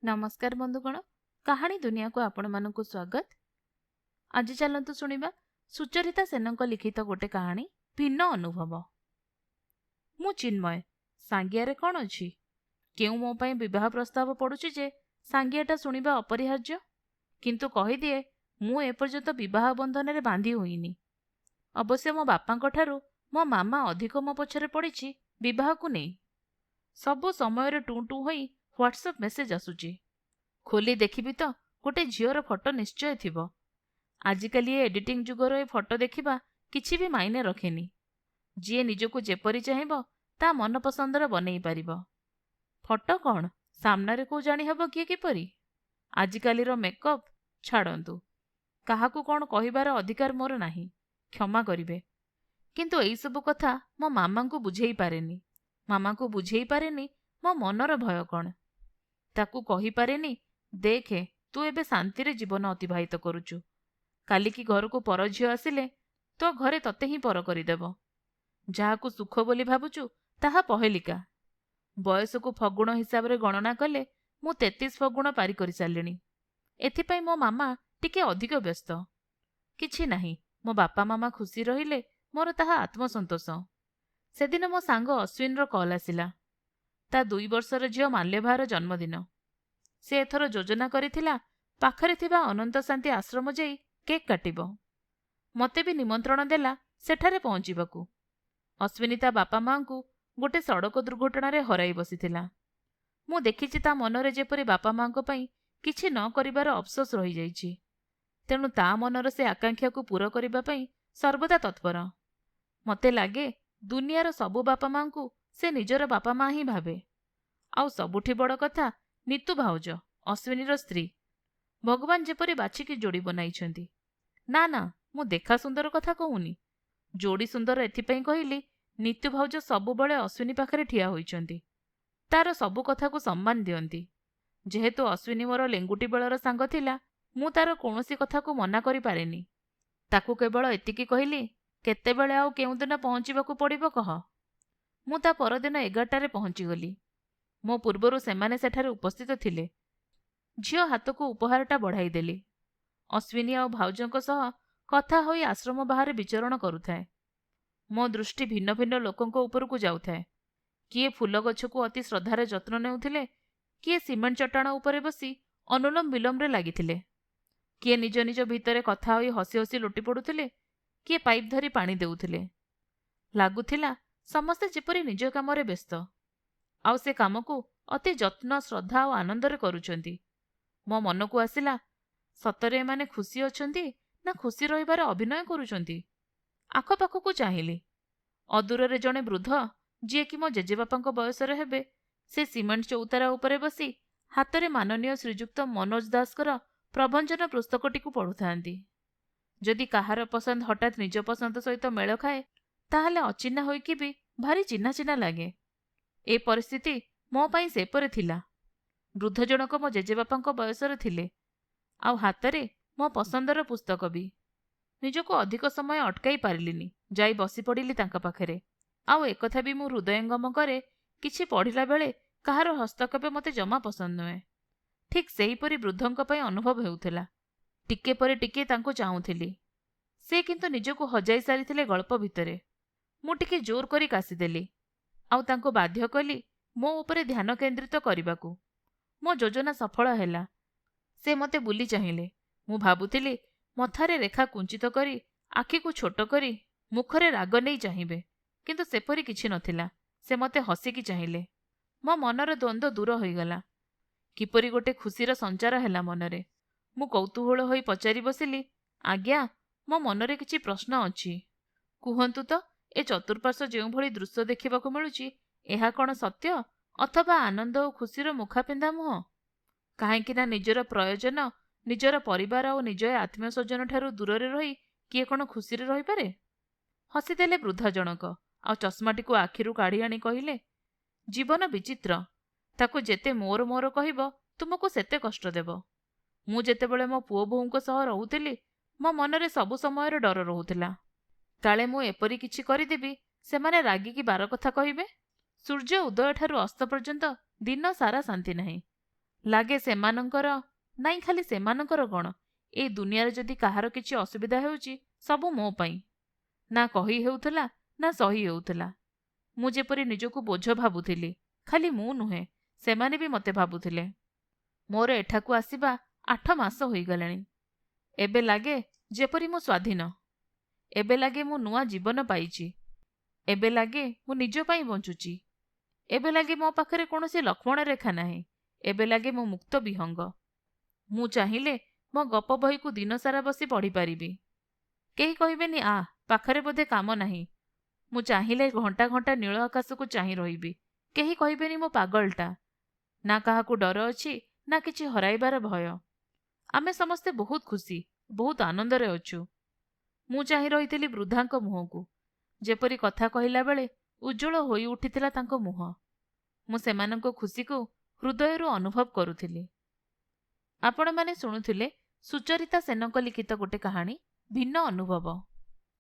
नमस्कार बंधुगण, कहानी दुनिया को आपण मानक स्वागत। आज चलतु शुणा सुचरिता सेन लिखित गोटे कहानी भिन्न अनुभव। मु चिन्मय, सांगिया रे कौन अच्छी क्यों मो पाई विवाह प्रस्ताव पड़ुछि जे सांगियाटा शुणा अपरिहार्य, किंतु कहीदिए मु एपर्यंत विवाह बंधन रे बांधी होइनी। अवश्य मो बापा ठारू मो मामा अधिक मो पछरे पड़ी विवाह को नहीं। सबु समय टू टू होई व्हाट्सएप मेसेज आसुची। खोली देखिबी तो गोटे झीवर फोटो निश्चय थिबो। आजिकाली एडिटिंग जुगर ए फोटो देखिबा किछि भी मायने रखेनी। जी निजको जेपरी चाहिबो ता मन पसंदर बनै पारिबो। फोटो कौन सामने रे को जानी हबो किए किपरि। आजिकाली रो मेकअप छाड़ंतु, काहाकू कौन कहिबार अधिकार मोर नाही, क्षमा करिवे। किंतु एई सब कथा मो मामा को बुझेई पारेनी। मामा को बुझेई पारेनी मो मनर भय कौन। ताकू कही पारेनी, देखे तू एबे शांति रे जीवन अतिबाहित करुचु, काली की घर को पर झियो आसिले तो घरे तते ही पर करिदेव। जहाकू सुख बोली भाबुचु ताहा पहेलिका। बयस को फगुण हिसाब रे गणना कले मु 33 फगुण पारी करि सारिलिनी। एथिपाई मो मामा टिके अधिक व्यस्त। किछि नाही, मो बापा मामा खुशी रहिले मोर ताहा आत्मसंतोष। सेदिन मो सांग अश्विन रो कॉल आसिला। ता 2 वर्षर झियो माल्यभार जन्मदिन। से एथर योजना करिथिला पाखरे थिबा अनंत शांति आश्रम जाई केक काटिबो। मते भी निमंत्रण देला सेठारे पहुंचीबाकू। अश्विनी ता बापा मां को गोटे सड़क दुर्घटना रे हराई बसिथिला। मु देखिछि ता मनरे जेपरि बापा मां को पई किछि न करिबार अफसोस रहि जाइछि। तेणु ता मनर से आकांक्षा को पूरा करिबा पई सर्वदा तत्पर। मते लागे दुनियार सबु बापा मां को से निजर बापा मां ही भावे। आउ सबुठी बड़ कथा नीतू भाउज अश्विनीर स्त्री। भगवान जेपरि बाछिकी जोड़ी बनाइछंती। ना ना, मु देखा सुंदर कथा कहूनी। जोड़ी सुंदर एथिपाई कहिली नीतू भाउज सबुबळे अश्विनी पाखरे ठिया होइछंती। तार सबु कथा को सम्मान दियंती। जेहेतु अश्विनी मोर लेंगुटी बेलर सांग थिला, मु तार कोनोसी कथा को मना करि पारेनी। ताकू केवल एतिकी कहिली, केतेबेळे आउ केउ दिन पहुंचीबाकू पड़िबो कह। मु ता परदिन 11टारे पहुंची गली। मो पूर्वरु सेमाने सेठारे उपस्थित थिले। झियो हाथको उपहारटा बढ़ाई देली। अश्विनी आ भाउजंक सह कथा होई आश्रम बाहर विचरण करुथाए। मो दृष्टि भिन्न भिन्न लोकंक उपरकू जाउथाए। किए फूल गछकू अति श्रद्धार जत्न नेउथिले, किए सिमेंट चट्टाण उपरे बसी अनुलोम विलोम रे लागिथिले, किए निज निज भितरे कथा होई हसी हसी लोटी पड़ुथिले, किए पाइप धरी पानी देउथिले। लागुथिला समस्ते जेपरि निज कामरे व्यस्त, आउ से काम को अति जत्न श्रद्धा और आनंदरे करुचंती। मो मन को आसिला, सतरे एमाने खुशी अछंती ना खुशी रहिबार अभिनय करुचंती। आखपाखକୁ चाहिली। अदूरे जड़े वृद्ध जी कि मो जेजेबापा बयसर हेबे, से सिमेंट चौतारा उपरे बसी हाथरे माननीय श्रीजुक्त मनोज दासकर प्रभंजन पुस्तकटी पढ़ुथांती। जदि काहार पसंद हठात निज पसंद सहित मेल खाए, ताहले अचिन्हा होइकी भी भारी चिन्हा चिन्हा लागे। ए परिस्थिति मो पाई सेपरे थिला। वृद्ध जनक मो जेजेबापा बयसर थिले, आउ हातरे मो पसंदर पुस्तक भी। निजको अधिक समय अटकाई पारिलिनी, जाई बसी पड़िली तांका पाखरे। आउ एकथा भी मु हृदयंगम करे, किछि पढ़िला बेले काहार हस्तक्षेप मते जमा पसंद नुहे। ठीक सेहीपरि वृद्धंक पई अनुभव हेउथिला। टिके परे टिके तांको चाहुथिली। से किंतु निजको हजाई सारिथिले गल्प भितरे। मु टिके जोर करी कासिदेली, आउ तांको बाध्य कली मो उपरे ध्यान केंद्रित करिबाकू। मो योजना सफल हेला। से मते बुली चाहिले। मु भाबुथिली मथारे रेखा कुंचित करी, आखि को छोट करी, मुखरे राग नहीं चाहिए, किंतु सेपरी किछि नथिला। से मते हसिकी चाहिले। मो मनर द्वंद्व दूर होईगला। किपरि गोटे खुशीर संचार हेला मनरे। मु कौतूहल होई पचारि बसिली, आज्ञा, मो मनरे किछि प्रश्न अछि। कुहंतु तो ए चतुर्पार्श्व जेउ भली दृश्य देखिबाकू मिलुची, एहा कोन सत्य अथवा आनंद और खुशीर मुखापिंधा मुह? काहेकि ना निजर प्रयोजन, निजर परिवार और निज आत्मीय स्वजन ठारू दूरे रही किए कौन खुशी रही पारे? हसीदेले वृद्धा जनक, आ चश्माटी को आखिरु काढ़ी आनी कहिले, जीवन विचित्र। ताकू जेते मोर मोर कहिब तुमको सेते कष्ट देव। मु जेतेबेले मो पुओ बोहूंक सह रहुथिली, मो मनरे सबु समय डर रहुथिला। काले मु एपरी किछि करिदेबी, सेमाने रागिकी बार कथा कहिबे। सूर्य उदय ठारू अस्त पर्यंत दिन सारा शांति नहीं। ଲାଗେ ସେମାନଙ୍କର, ନାଇଁ ଖାଲି ସେମାନଙ୍କର କ'ଣ, ଏ ଦୁନିଆରେ ଯଦି କାହାର କିଛି ଅସୁବିଧା ହେଉଛି ସବୁ ମୋ ପାଇଁ। ନା କହି ହେଉଥିଲା ନା ସହି ହେଉଥିଲା। ମୁଁ ଯେପରି ନିଜକୁ ବୋଝ ଭାବୁଥିଲି, ଖାଲି ମୁଁ ନୁହେଁ, ସେମାନେ ବି ମୋତେ ଭାବୁଥିଲେ। ମୋର ଏଠାକୁ ଆସିବା 8 ମାସ ହୋଇଗଲାଣି। ଏବେ ଲାଗେ ଯେପରି ମୁଁ ସ୍ୱାଧୀନ। ଏବେ ଲାଗେ ମୁଁ ନୂଆ ଜୀବନ ପାଇଛି। ଏବେ ଲାଗେ ମୁଁ ନିଜ ପାଇଁ ବଞ୍ଚୁଛି। ଏବେ ଲାଗେ ମୋ ପାଖରେ କୌଣସି ଲକ୍ଷ୍ମଣ ରେଖା ନାହିଁ। ଏବେ ଲାଗେ ମୁଁ ମୁକ୍ତ ବିହଙ୍ଗ। ମୁଁ ଚାହିଁଲେ ମୋ ଗପ ବହିକୁ ଦିନସାରା ବସି ପଢ଼ିପାରିବି। କେହି କହିବେନି ପାଖରେ ବୋଧେ କାମ ନାହିଁ। ମୁଁ ଚାହିଁଲେ ଘଣ୍ଟା ଘଣ୍ଟା ନୀଳ ଆକାଶକୁ ଚାହିଁ ରହିବି। କେହି କହିବେନି ମୁଁ ପାଗଳଟା। ନା କାହାକୁ ଡର ଅଛି, ନା କିଛି ହରାଇବାର ଭୟ। ଆମେ ସମସ୍ତେ ବହୁତ ଖୁସି, ବହୁତ ଆନନ୍ଦରେ ଅଛୁ। ମୁଁ ଚାହିଁ ରହିଥିଲି ବୃଦ୍ଧାଙ୍କ ମୁହଁକୁ। ଯେପରି କଥା କହିଲା ବେଳେ ଉଜ୍ଜ୍ୱଳ ହୋଇ ଉଠିଥିଲା ତାଙ୍କ ମୁହଁ। ମୁଁ ସେମାନଙ୍କ ଖୁସିକୁ ହୃଦୟରୁ ଅନୁଭବ କରୁଥିଲି। ଆପଣମାନେ ଶୁଣୁଥିଲେ ସୁଚରିତା ସେନଙ୍କ ଲିଖିତ ଗୋଟେ କାହାଣୀ ଭିନ୍ନ ଅନୁଭବ।